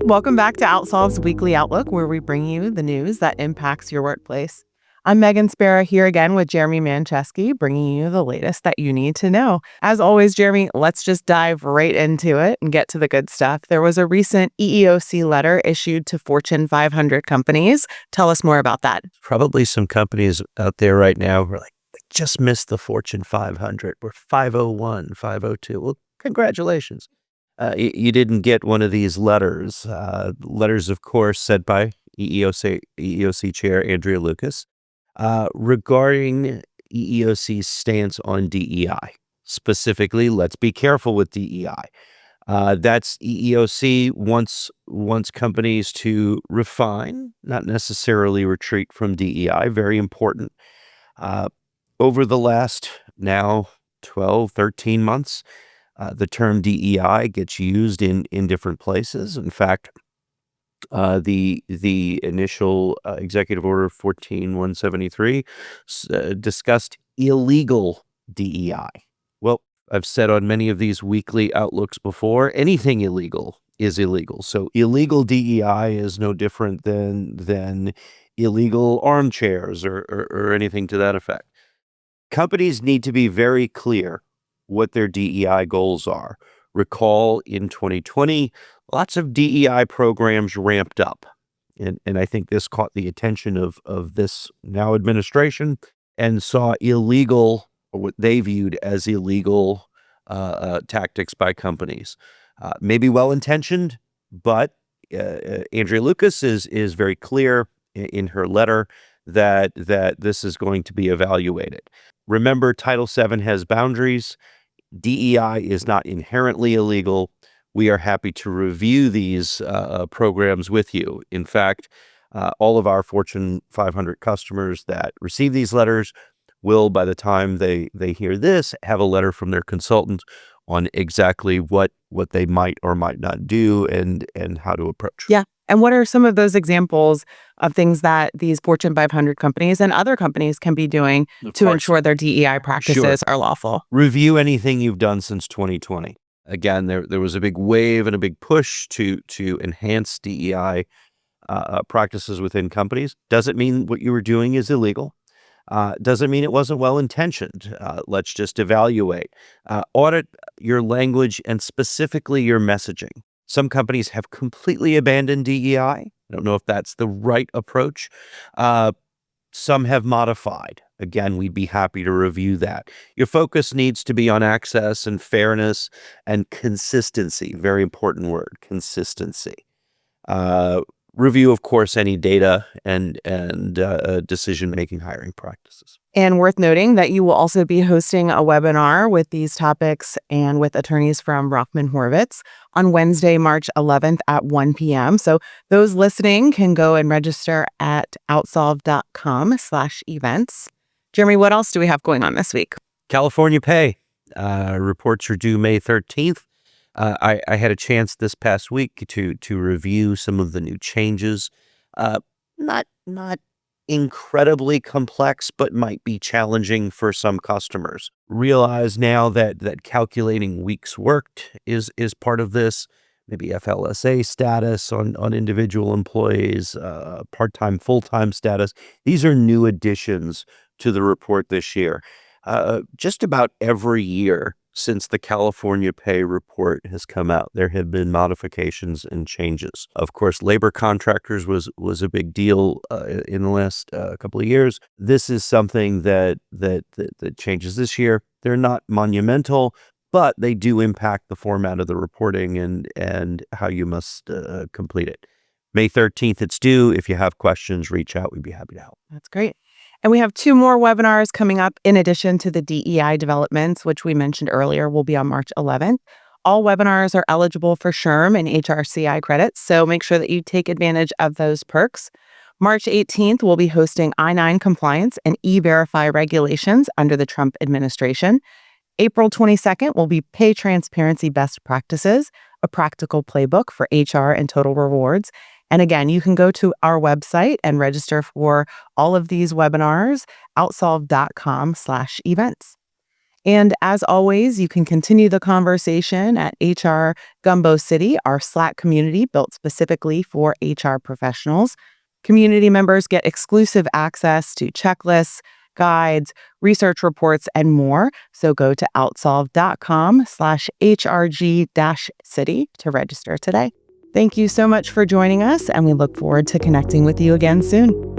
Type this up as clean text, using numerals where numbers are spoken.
Welcome back to OutSolve's Weekly Outlook, where we bring you the news that impacts your workplace. I'm Meghan Spera here again with Jeremy Mancheski, bringing you the latest that you need to know. As always, Jeremy, let's just dive right into it and get to the good stuff. There was a recent EEOC letter issued to Fortune 500 companies. Tell us more about that. Probably some companies out there right now who are like, "We just missed the Fortune 500. We're 501, 502. Well, congratulations. You didn't get one of these letters. Letters, of course, sent by EEOC Chair Andrea Lucas regarding EEOC's stance on DEI. Specifically, let's be careful with DEI. That's EEOC wants companies to refine, not necessarily retreat from DEI. Very important. Over the last now 12, 13 months, the term DEI gets used in different places. In fact, the initial Executive Order 14173 discussed illegal DEI. Well, I've said on many of these weekly outlooks before, anything illegal is illegal. So illegal DEI is no different than illegal armchairs or anything to that effect. Companies need to be very clear what their DEI goals are. Recall in 2020, lots of DEI programs ramped up. And I think this caught the attention of this now administration and saw illegal, or what they viewed as illegal tactics by companies. Maybe well-intentioned, but Andrea Lucas is very clear in her letter that this is going to be evaluated. Remember, Title VII has boundaries. DEI is not inherently illegal. We are happy to review these programs with you. In fact, all of our Fortune 500 customers that receive these letters will, by the time they hear this, have a letter from their consultant on exactly what they might or might not do and how to approach. Yeah. And what are some of those examples of things that these Fortune 500 companies and other companies can be doing to ensure their DEI practices are lawful? Review anything you've done since 2020. Again, there was a big wave and a big push to enhance DEI practices within companies. Doesn't mean what you were doing is illegal. Doesn't mean it wasn't well-intentioned. Let's just evaluate. Audit your language and specifically your messaging. Some companies have completely abandoned DEI. I don't know if that's the right approach. Some have modified. Again, we'd be happy to review that. Your focus needs to be on access and fairness and consistency. Very important word, consistency. Review, of course, any data and decision-making hiring practices. And worth noting that you will also be hosting a webinar with these topics and with attorneys from Rothman Horowitz on Wednesday, March 11th at 1 p.m. So those listening can go and register at outsolve.com/events. Jeremy, what else do we have going on this week? California pay. Reports are due May 13th. I had a chance this past week to review some of the new changes. Not incredibly complex, but might be challenging for some customers. Realize now that calculating weeks worked is part of this. Maybe FLSA status on individual employees, part-time, full-time status. These are new additions to the report this year. Just about every year since the California pay report has come out, there have been modifications and changes. Of course, labor contractors was a big deal in the last couple of years. This is something that changes this year. They're not monumental, but they do impact the format of the reporting and how you must complete it. May 13th, it's due. If you have questions, reach out. We'd be happy to help. That's great. And we have 2 more webinars coming up in addition to the DEI developments, which we mentioned earlier will be on March 11th. All webinars are eligible for SHRM and HRCI credits, so make sure that you take advantage of those perks. March 18th, we'll be hosting I-9 compliance and E-Verify regulations under the Trump administration. April 22nd will be Pay Transparency Best Practices, a practical playbook for HR and total rewards. And again, you can go to our website and register for all of these webinars, outsolve.com/events. And as always, you can continue the conversation at HR Gumbo City, our Slack community built specifically for HR professionals. Community members get exclusive access to checklists, guides, research reports, and more. So go to outsolve.com/HRG-city to register today. Thank you so much for joining us, and we look forward to connecting with you again soon.